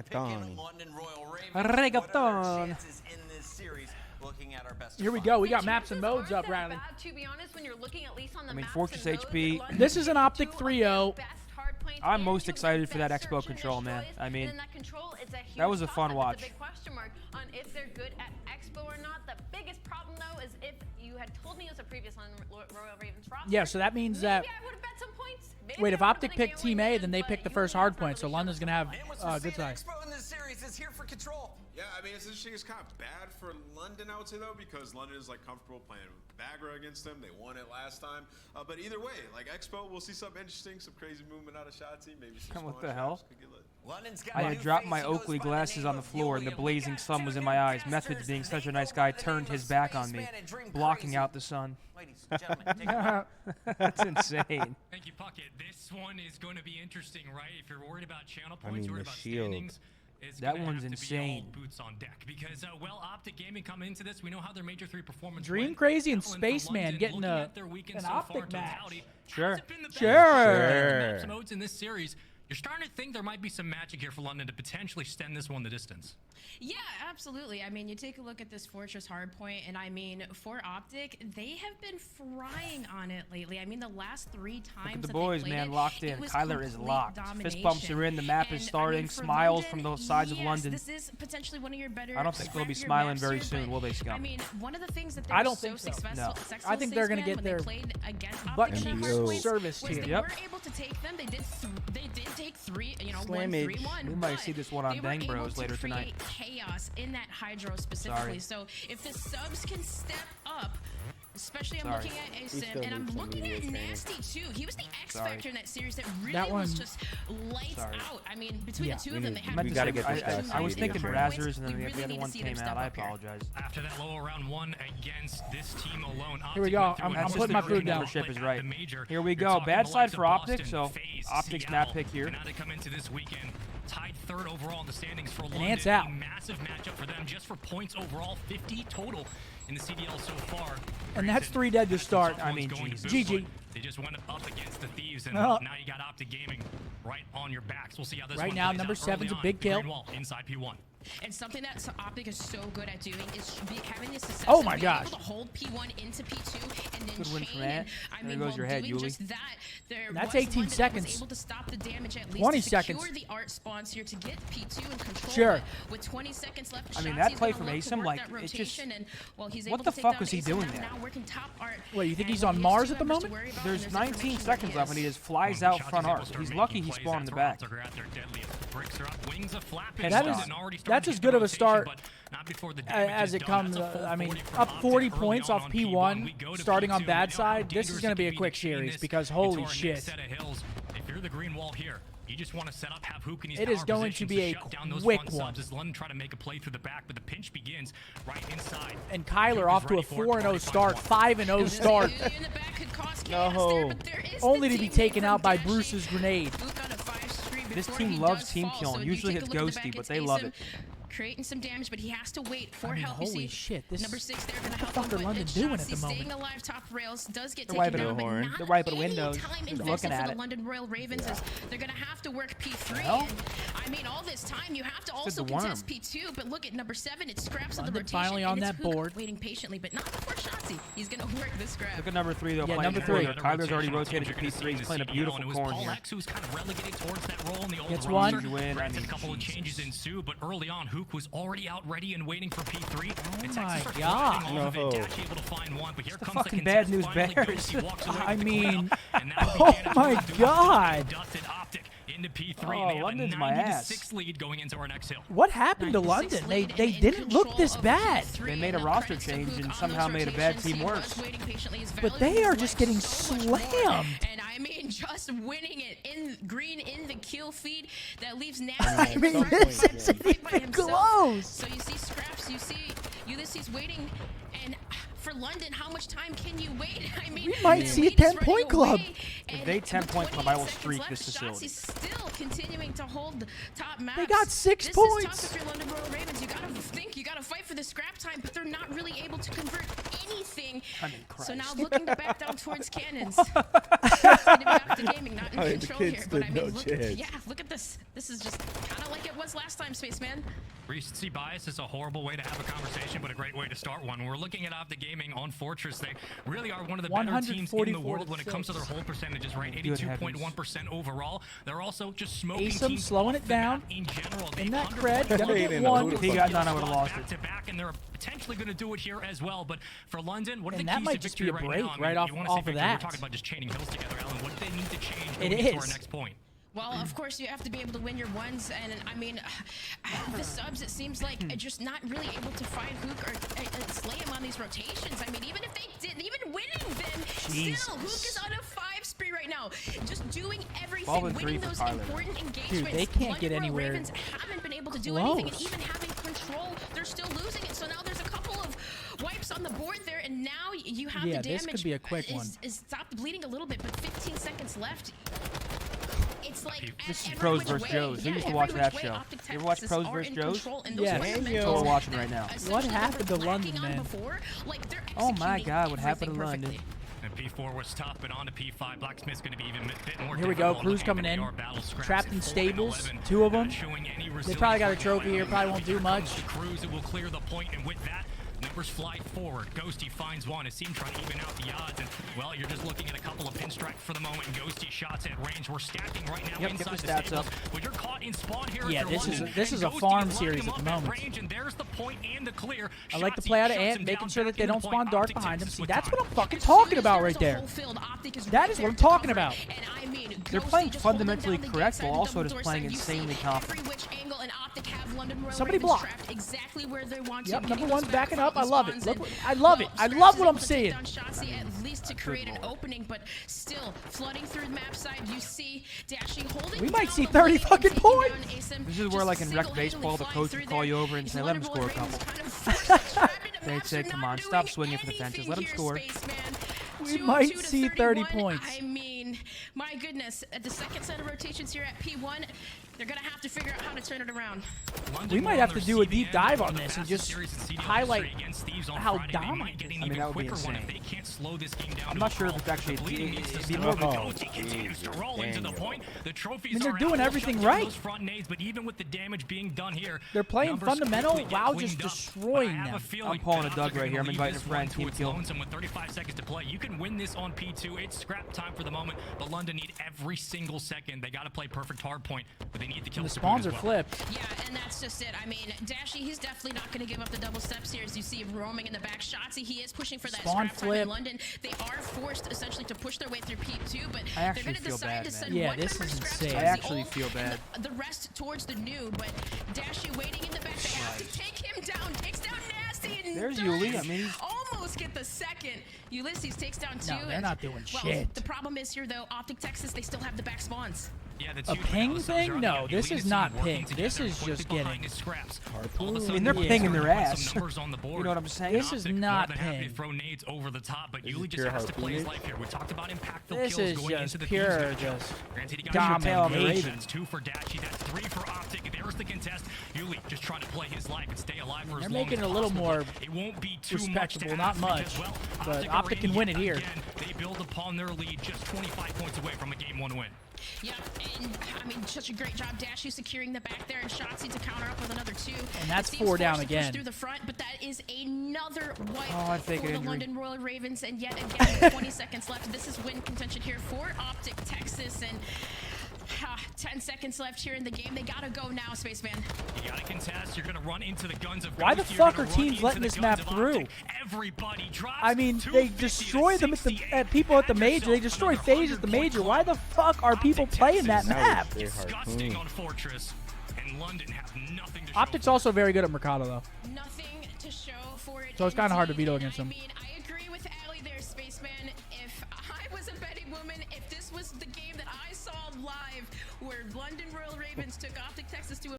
Reggaeton. Here we go. We got maps and modes up, Riley. I mean, Fortress HP. This is an Optic 3.0. I'm most excited for that expo control, man. I mean, that was a fun watch. Yeah, so that means that. Wait, if Optic picked Team A, then they picked the first hard point, so London's going to have good size. Yeah, I mean, it's interesting. It's kind of bad for London, I would say, though, because London is, like, comfortable playing Bagra against them. They won it last time. But either way, like, Expo, we'll see something interesting, some crazy movement out of shotzzy, maybe some What the hell? I had dropped my Oakley glasses on the floor and the blazing sun was in my eyes. Methodz, being such a nice guy, turned his back on me, blocking out the sun. That's insane. Thank you, Puckett. This one is going to be interesting, right? If you're worried about channel points, worried about standings, that one's insane. Boots on deck because well, Optic Gaming come into this. We know how their major 3 performance. Dream Crazy and Spaceman getting an Optic match. Sure. Maps and modes in this series. You're starting to think there might be some magic here for London to potentially extend this one the distance. Yeah, absolutely. I mean, you take a look at this Fortress hardpoint, and I mean, for Optic, they have been frying on it lately. I mean, the last 3 times Look at the boys, man, locked in. Kyler is locked. Fist bumps are in. The map is starting. Smiles from the sides of London. This is potentially one of your better. I don't think they'll be smiling very soon, will they, Scump? I mean, one of the things that I don't think so. No. I think they're going to get their butt cheeks serviced here. They were able to take them. They did take 3, you know, 1-3-1. We might see this one on Bang Bros later tonight. Chaos in that hydro specifically. So if the subs can step up, especially I'm looking at Asym, and I'm looking at Nasty too. He was the X factor in that series that really was just lights out. I mean, between the two of them, they had. We gotta get this I was thinking Brazzers, and then the other one came out. I apologize. After that low round 1 against this team alone. Here we go. I'm putting my food down. Is right. Here we go. Bad side for Optic, so Optic's map pick here. Now they come into this weekend tied 3rd overall in the standings for London. Ants out. A massive matchup for them just for points overall, 50 total in the CDL so far. And that's 3 dead to start. I mean, GG. They just went up against the Thieves, and now you got Optic Gaming right on your backs. We'll see how this right one now, plays number out 7's a early big on. kill. Green wall inside P1. And something that Optic is so good at doing is having the success oh my of being able to hold P1 into P2 and then Good win chain. for Ant. There goes your head, Yuli. Just that, that's 18 seconds. Able to stop the damage at least 20 to seconds. secure the art spawns here to get P2 and control. Sure. With 20 seconds left, I mean, that play from Asym, like, it's just. And, well, he's what able the to fuck was he doing there? Wait, you think he's on Mars at the moment? There's 19 seconds left, and he just flies out front arc. He's lucky he spawned in the back. That's as good of a start as it comes. I mean, up 40 points off P1, starting on bad side. This is going to be a quick series because holy shit. If you're the green wall here, you just want to set up, have huke in his it is going to be a quick one. As London try to make a play through the back, but the pinch begins right inside. And Kyler off to a 4-0 start, 5-0 start. No. Only to be taken out by Bruce's grenade. This team loves team killing. Usually it's ghosty, but they love it. Creating some damage, but he has to wait for help. Holy shit! This number 6 there gonna help what the fuck are London doing at the moment? Staying alive top rails does get taken down, but not They're wiping windows. They're looking at for it. the London Royal Ravens is they're gonna have to work P3. I mean, all this time you have to also contest P2, but look at number 7. It scraps on the rotation. Finally on that board, waiting patiently, but not before shotzzy. He's gonna work this scrap. Look at number 3 though. Yeah, number 3. Kyler's already rotated to P3. He's playing a beautiful corn here. Who's kind of relegated towards that role in the old gets one. A couple of changes ensue, but early on, Huke was already out ready and waiting for P3. Oh my god! No. Dashy able to find one, but here comes fucking bad news bears. I mean, oh my god! Into P3. Oh, London's my ass. 6 lead going into our next hill. What happened to London? They didn't look this bad. They made a roster change and somehow made a bad team worse. But they are just getting slammed. And I mean, just winning it in green in the kill feed that leaves Nasty. I mean, this isn't even close. So you see Scraps, you see Ulysses waiting, and for London, how much time can you wait? I mean, we might see a 10-point club. If they 10-point club, I will streak this facility. Shotzy's still continuing to hold top maps. They got 6 points. This is tough if you're London Royal Ravens. You gotta fight for the scrap time, but they're not really able to convert anything. So now looking to back down towards cannons. Gaming, not in control here, but I mean, look at this. This is just kind of like it was was last time, Spaceman. Recency bias is a horrible way to have a conversation, but a great way to start one. We're looking at Optic Gaming on Fortress. They really are one of the better teams in the world when it comes to their hold percentages, right? 82.1% overall. They're also just smoking teams slowing it down in general. In that cred, gonna get one. If he got none, I would have lost it. Back to back, and they're potentially going to do it here as well. But for London, what are the that keys might to just victory be a right break now? right off of that. We're talking about just chaining hills together, Alan. What do they need to change It going into our is. next point? Well, of course, you have to be able to win your ones, and I mean, the subs, it seems like just not really able to find huke or slay him on these rotations. I mean, even if they didn't, even winning them, still, huke is on a 5 spree right now. Just doing everything, winning those important engagements. Dude, they can't get London anywhere Ravens haven't been able to do anything, and even having control, they're still losing it. So now there's a couple of wipes on the board there, and now you have the damage. This could be a quick one. Is stopped bleeding a little bit, but 15 seconds left. It's like this is Pros vs. Joes. Who used to watch that show? You ever watch Pros vs. Joes? Yeah, that's what we're watching right now. What happened to London, man? Oh my God, what happened to London? And P4 was tough, but on to P5. Blacksmith's going to be even a bit more. Here we go. Crew's coming in. Trapped in stables. 2 of them. They probably got a trophy here. Probably won't do much. Crews, it will clear the point, and with that, numbers fly forward. Ghosty finds one. It seemed trying to even out the odds. And, well, you're just looking at a couple of pinstrike for the moment. Ghosty shots at range. We're stacking right now inside the stats up. But you're caught in spawn here. Yeah, this is a farm series at the moment. Range, and there's the point and the clear. I like to play out of Ant, making sure that they don't spawn dark behind them. See, that's what I'm fucking talking about right there. That is what I'm talking about. They're playing fundamentally correct while also just playing insanely confident. Somebody block. Exactly where they want yep, to. number one's backing up. I love it. Look, I love it. I love what I'm seeing. shotzzy at least to create an opening, but still flooding through the map side. You see Dashy holding. We might see 30 fucking points. This is where, like in rec baseball, the coach would call you over and say, "Let him score a couple." They'd say, "Come on, stop swinging for the fences. Let him score." We might see 30 points. I mean, my goodness, at the second set of rotations here at P1, they're going to have to figure out how to turn it around. We might have to do a deep dive on this and just highlight how dominant. I mean, that would be insane. I'm not sure if it's actually it'd be more of a I mean, they're doing everything right. But even with the damage being done here, they're playing fundamental while just destroying them. I'm pulling a Doug right here. I'm inviting a friend. Team kill. With 35 seconds to play, you can win this on P2. It's scrap time for the moment, but London need every single second. They got to play perfect hard point, but they need to kill the spawns are flipped. Yeah, and that's just it. I mean, Dashy, he's definitely not going to give up the double steps here, as you see him roaming in the back. Shotzzy, he is pushing for that spawn scrap time in London. They are forced essentially to push their way through P2, but they're going to decide to send one member scraps. I actually feel bad. The rest towards the new, but Dashy waiting in the back. They have to take him down. Takes down Nasty. And there's Yuli. I mean, almost get the second. Ulysses takes down 2. No, they're not doing well, shit. The problem is here, though, Optic Texas, they still have the back spawns. Yeah, a ping thing? No, this is not ping. This is just getting I mean, they're pinging their ass. You know what I'm saying? This is not ping. Throw nades over the top, but Yuli just has to play his life here. We talked about impactful kills going into the pure just domination. 2 for Dashy, that's 3 for Optic. There's the contest. Yuli just trying to play his life and stay alive for as long as possible. They're making it a little more it won't be too respectable, not much, but Optic can win it here. They build upon their lead, just 25 points away from a Game 1 win. Yeah, and I mean, such a great job, Dashy securing the back there, and shotzzy to counter up with another 2. And that's 4 down again. Through the front, but that is another wipe for the London Royal Ravens, and yet again, 20 seconds left. This is win contention here for Optic Texas, and 10 seconds left here in the game. They gotta go now, Spaceman. You gotta contest. You're gonna run into the guns of. Why the fuck are teams letting this map through? Everybody drops. I mean, they destroy them at people at the major. They destroy FaZe at the major. Why the fuck are people playing that map? Disgusting on Fortress, and London have nothing to show. Optic's also very good at Mercado, though. Nothing to show for it. So it's kind of hard to veto against him. I mean, I agree with Ali there, Spaceman. If I was a betting woman, if this was the game that I saw live, where London Royal Ravens took Optic Texas to a